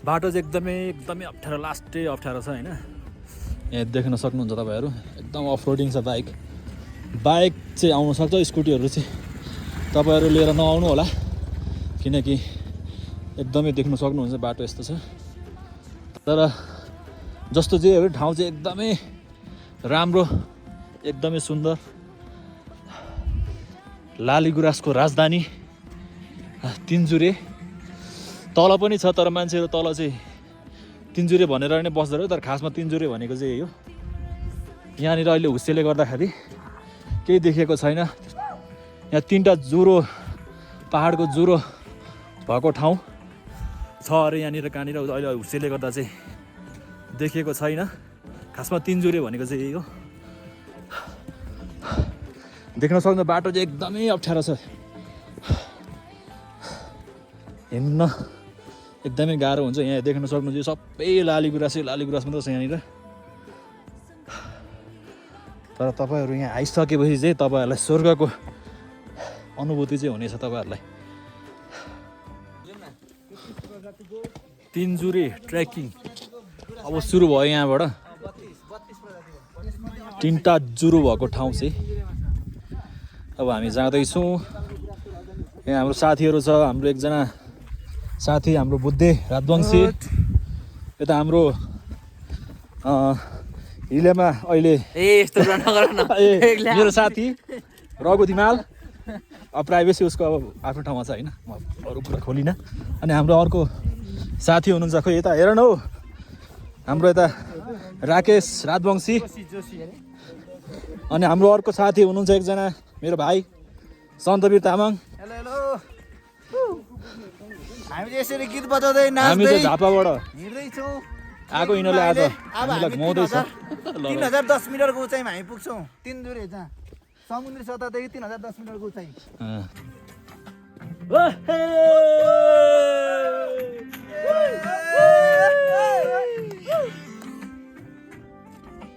बाटो चाहिँ एकदमै अप्ठ्यारो लास्टै अप्ठ्यारो छ हैन। यहाँ देख्न सक्नुहुन्छ तपाईहरु एकदम अफ रोडिङ छ बाइक चाहिँ आउन सक्छ स्कुटीहरु चाहिँ तपाईहरु लिएर नआउनु होला किनकि एकदमै देख्न सक्नुहुन्छ बाटो यस्तो छ। तर जस्तो जे हो ठाउँ चाहिँ एकदमै राम्रो एकदमै सुन्दर लालीगुराँसको राजधानी तिनजुरे तल पनि छ तर मान्छेहरु तल चाहिँ तिनजुरे भनेर नै बस्दै तर खासमा तिनजुरे भनेको चाहिँ यही हो। यहाँनिर अहिले हुस्सेले गर्दाखेरि केही देखेको छैन। यहाँ तीनटा जुरो पहाडको जुरो भएको ठाउँ छ अरे यहाँनिर कहाँनिर अहिले हुस्सेले गर्दा चाहिँ देखेको छैन। खासमा तिनजुरे भनेको चाहिँ यही हो। देख्न सक्नु बाटो चाहिँ एकदमै अप्ठ्यारो छ हिँड्न एकदमै गाह्रो हुन्छ। यहाँ देख्न सक्नुहुन्छ सबै लालीगुराँस मात्र छ यहाँनिर। तर तपाईहरु यहाँ आइसकेपछि चाहिँ तपाईहरुलाई स्वर्गको अनुभूति चाहिँ हुनेछ तपाईहरुलाई। तिनजुरे ट्रेकिङ अब सुरु भयो यहाँबाट। तीनटा जुरो भएको ठाउँ चाहिँ अब हामी जाँदैछौँ। यहाँ हाम्रो साथीहरु छ। हाम्रो एकजना साथी हाम्रो बुद्धे राजवंशी यता हाम्रो हिलेमा अहिले यस्तो नगर न मेरो साथी रघु धिमाल अब प्राइभेसी उसको अब आफ्नो ठाउँमा छ हैन म अरु कुरा खोलिन। अनि हाम्रो अर्को साथी हुनुहुन्छ खोइ यता हेर न हौ हाम्रो यता राकेश राजवंशी। अनि हाम्रो अर्को साथी हुनुहुन्छ एकजना मेरो भाइ सन्तवीर तामाङ। हेलो हेलो हामी यसरी गीत बजाउँदै नाच्दै हामी त झापाबाट हिँड्दै छौं। आएको यिनीहरूले आज हामीलाई घुमाउँदै छ। 3010 मिटरको उचाइमा हामी पुग्छौं तिनजुरे जहाँ समुद्री सतहदेखि 3010 मिटरको उचाइ।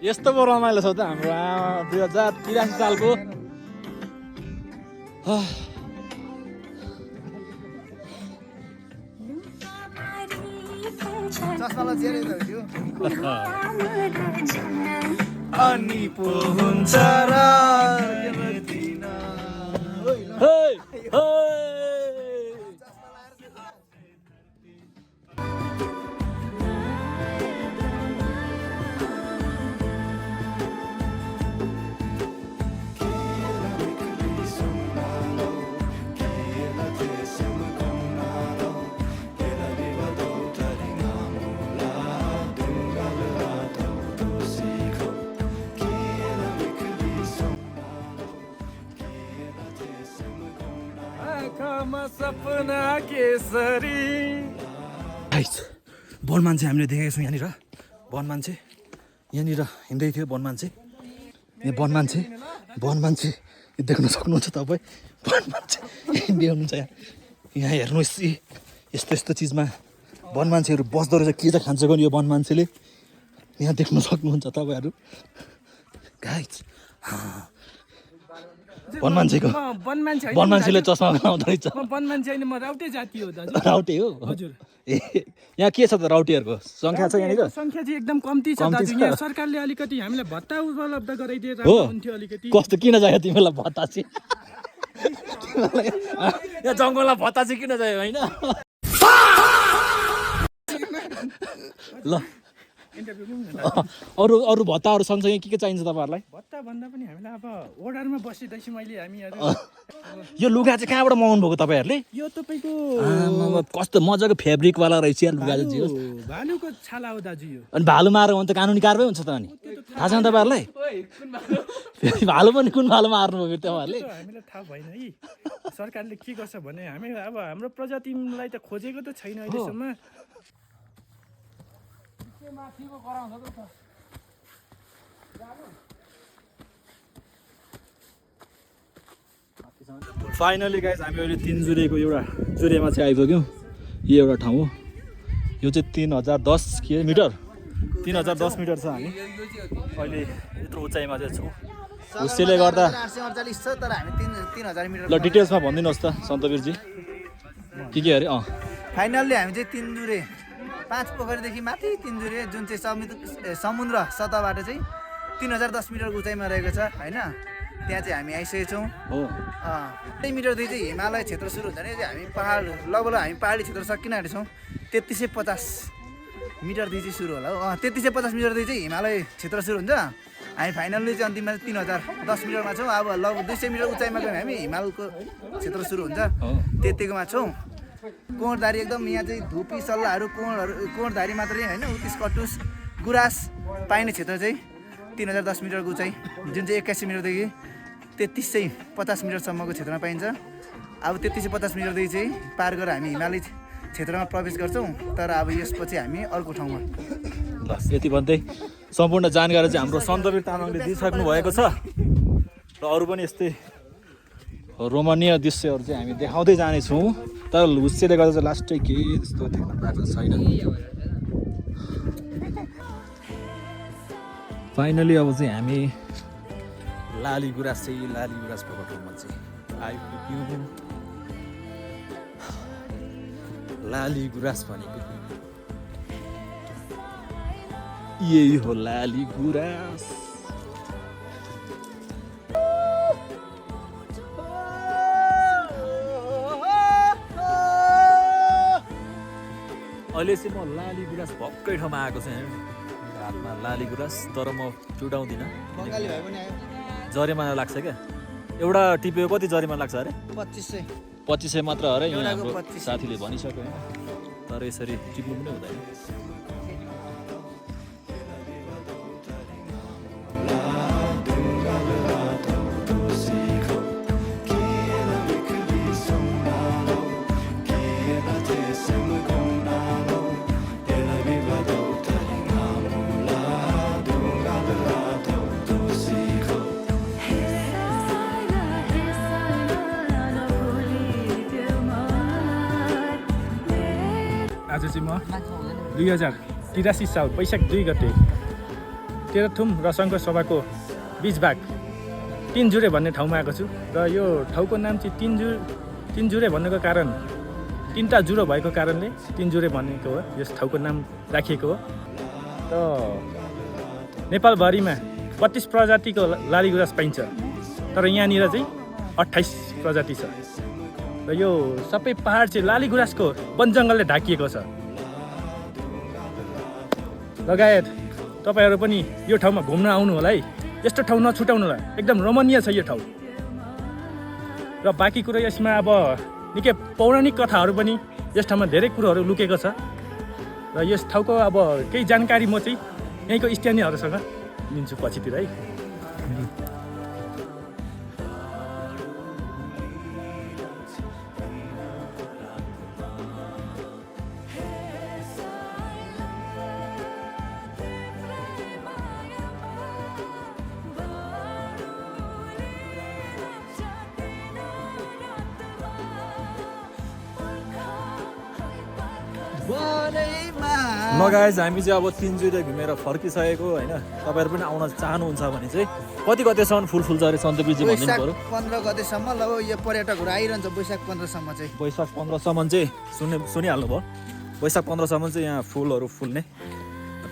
यस्तो पो रमाइलो छ त हाम्रो 2083 सालको चस्मालाई चेरे थियो अनि पो हुन्छ र सपना केसरी वन मान्छे हामीले देखेको छौँ यहाँनिर। वन मान्छे यहाँनिर हिँड्दै थियो वन मान्छे। यहाँ वन मान्छे देख्न सक्नुहुन्छ तपाईँ। वन मान्छे हिँड्दै हुनुहुन्छ यहाँ हेर्नुहोस् यस्तो चिजमा वन मान्छेहरू बस्दो रहेछ। के चाहिँ खान्छ यो वन मान्छेले यहाँ देख्न सक्नुहुन्छ तपाईँहरू। गाइस वन मान्छेले चस्मा लगाउँदो रहेछ। वन मान्छे होइन म राउटे जाति हो दाजु। राउटे हो हजुर। ए यहाँ के छ त राउटेहरूको सङ्ख्या छ यहाँनिर? सङ्ख्या चाहिँ एकदम कम्ती छ दाजु। यहाँ सरकारले अलिकति हामीलाई भत्ता उपलब्ध गराइदिए हो हुन्थ्यो अलिकति। कस्तो किन चाहियो तिमीलाई भत्ता चाहिँ? यहाँ जङ्गलमा भत्ता चाहिँ किन चाहियो होइन? ल अरू भत्ताहरू सँगसँगै के चाहिन्छ तपाईँहरूलाई? भत्ता भन्दा पनि हामीलाई अब ओडारमा बसेपछि हामीहरू यो लुगा चाहिँ कहाँबाट मगाउनु भएको तपाईँहरूले? यो तपाईँको कस्तो मजाको फेब्रिकवाला रहेछ यार लुगा चाहिँ। भालुको छाला हो दाजु यो। अनि भालु मार्यो भने त कानुनी कारबाही हुन्छ त। अनि थाहा छैन तपाईँहरूलाई? भालु पनि कुन भालु मार्नुभयो तपाईँहरूले? हामीलाई थाहा भएन है। सरकारले के गर्छ भने हामी अब हाम्रो प्रजातिलाई त खोजेको त छैन अहिलेसम्म। फाइनली गाइस हामी अहिले तिनजुरेको एउटा जुरेमा चाहिँ आइपुग्यौँ। यो एउटा ठाउँ हो। यो चाहिँ 3010 मिटर 3010 मिटर छ। हामी अहिले यत्रो उचाइमा चाहिँ छौँ। हुस्सेले गर्दा 848 छ तर हामी 3000 मिटर। ल डिटेल्समा भनिदिनुहोस् त सन्तवीरजी के अरे? फाइनल्ली हामी चाहिँ तिनजुरे 5 पोखरीदेखि माथि तिनजुरे जुन चाहिँ समुद्र सतहबाट चाहिँ 3010 मिटरको उचाइमा रहेको छ होइन। त्यहाँ चाहिँ हामी आइसकेको छौँ। हो 2 मिटरदेखि चाहिँ हिमालय क्षेत्र सुरु हुन्छ नि, हामी पहाड लगभग हामी पहाडी क्षेत्र सकिन आँटेको छौँ। 3350 मिटरदेखि चाहिँ सुरु होला हो। 3350 मिटरदेखि चाहिँ हिमालय क्षेत्र सुरु हुन्छ। हामी फाइनल्ली चाहिँ अन्तिममा 3010 मिटरमा छौँ। अब लगभग 200 मिटर उचाइमा गयो हामी हिमालको क्षेत्र सुरु हुन्छ, त्यतिकोमा छौँ। कोणधारी एकदम यहाँ चाहिँ धुपी सल्लाहहरू कोणधारी मात्रै होइन, उत्तिस कटुस गुराँस पाइने क्षेत्र चाहिँ 3010 मिटरको उचाइ, जुन चाहिँ 81 मिटरदेखि 3350 मिटरसम्मको क्षेत्रमा पाइन्छ। अब 3350 मिटरदेखि चाहिँ पार गरेर हामी हिमाली क्षेत्रमा प्रवेश गर्छौँ। तर अब यसपछि हामी अर्को ठाउँमा। ल यति भन्दै सम्पूर्ण जानकारी चाहिँ हाम्रो सन्तवीर तामाङले दिइसक्नु भएको छ र अरू पनि यस्तै रोमणीय दृश्यहरू चाहिँ हामी देखाउँदै जानेछौँ। तर हुस्सेले गर्दा चाहिँ लास्टै केही त्यस्तो देख्न पाएको छैन। फाइनली अब चाहिँ हामी लाली गुराँस भएको ठाउँमा चाहिँ आइपुग्यौँ। लाली गुराँस भनेको यही हो लाली गुराँस। अहिले चाहिँ म लाली गुराँस भक्कै ठाउँमा आएको छु। हातमा लाली गुराँस, तर म चुडाउँदिनँ, बङ्गाली भए पनि आयो। जरिमाना लाग्छ क्या। एउटा टिपेको कति जरिमाना लाग्छ अरे? 2500 मात्र अरे। यहाँ हाम्रो 2500 साथीले भनिसक्यो, तर यसरी टिप्नु पनि हुँदैन। आज चाहिँ म 2083 साल वैशाख 2 गते तेह्रथुम र शङ्कर सभाको बिच भाग तिनजुरे भन्ने ठाउँमा आएको छु। र यो ठाउँको नाम चाहिँ तिनजुरे भन्नुको कारण 3टा जुरो भएको कारणले तिनजुरे भनेको हो, यस ठाउँको नाम राखिएको हो। र नेपालभरिमा 32 प्रजातिको लाली गुराँस पाइन्छ, तर यहाँनिर चाहिँ 28 प्रजाति छ। र यो सबै पहाड चाहिँ लाली गुराँसको वन जङ्गलले ढाकिएको छ। लगायत तपाईँहरू पनि यो ठाउँमा घुम्न आउनु होला है। यस्तो ठाउँ नछुटाउनु होला, एकदम रमणीय छ यो ठाउँ। र बाँकी कुरो यसमा अब निकै पौराणिक कथाहरू पनि यस ठाउँमा धेरै कुरोहरू लुकेको छ। र यस ठाउँको अब केही जानकारी म चाहिँ यहीँको स्थानीयहरूसँग लिन्छु पछितिर है। ल गाइज, हामी चाहिँ अब तिनजुरे घुमेर फर्किसकेको होइन। तपाईँहरू पनि आउन चाहनुहुन्छ भने चाहिँ कति गतेसम्म फुल फुल्छ अरे सन्तवीरजी भनिदिनु वैशाख पऱ्यो। 15 गतेसम्म लगभग यो पर्यटकहरू आइरहन्छ। वैशाख 15सम्म चाहिँ वैशाख 15सम्म चाहिँ सुनिहाल्नु भयो। वैशाख 15सम्म चाहिँ यहाँ फुलहरू फुल्ने,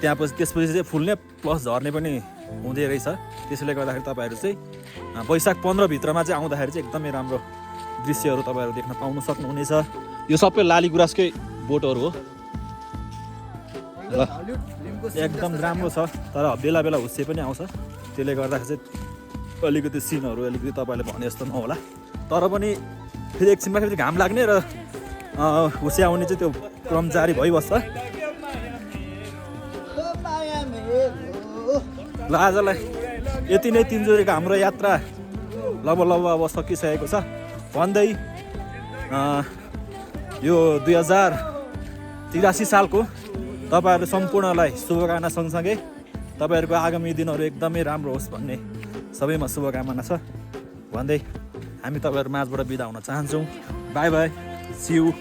त्यसपछि चाहिँ फुल्ने प्लस झर्ने पनि हुँदै रहेछ। त्यसैले गर्दाखेरि तपाईँहरू चाहिँ वैशाख 15 भित्रमा चाहिँ आउँदाखेरि चाहिँ एकदमै राम्रो दृश्यहरू तपाईँहरू देख्न पाउनु सक्नुहुनेछ। यो सबै लाली गुराँसकै बोटहरू हो। ल एकदम राम्रो छ, तर बेला बेला हुस्से पनि आउँछ। त्यसले गर्दाखेरि चाहिँ अलिकति सिनहरू अलिकति तपाईँले भने जस्तो नहोला। तर पनि फेरि एकछिनमा फेरि घाम लाग्ने र हुस्से आउने चाहिँ त्यो क्रम जारी भइबस्छ। ल आजलाई यति नै तिनजुरेको हाम्रो यात्रा लगभग अब सकिसकेको छ भन्दै यो 2083 सालको तपाईँहरू सम्पूर्णलाई शुभकामना सँगसँगै तपाईँहरूको आगामी दिनहरू एकदमै राम्रो होस् भन्ने सबैमा शुभकामना छ भन्दै हामी तपाईँहरू माझबाट बिदा हुन चाहन्छौँ। Bye bye, see you.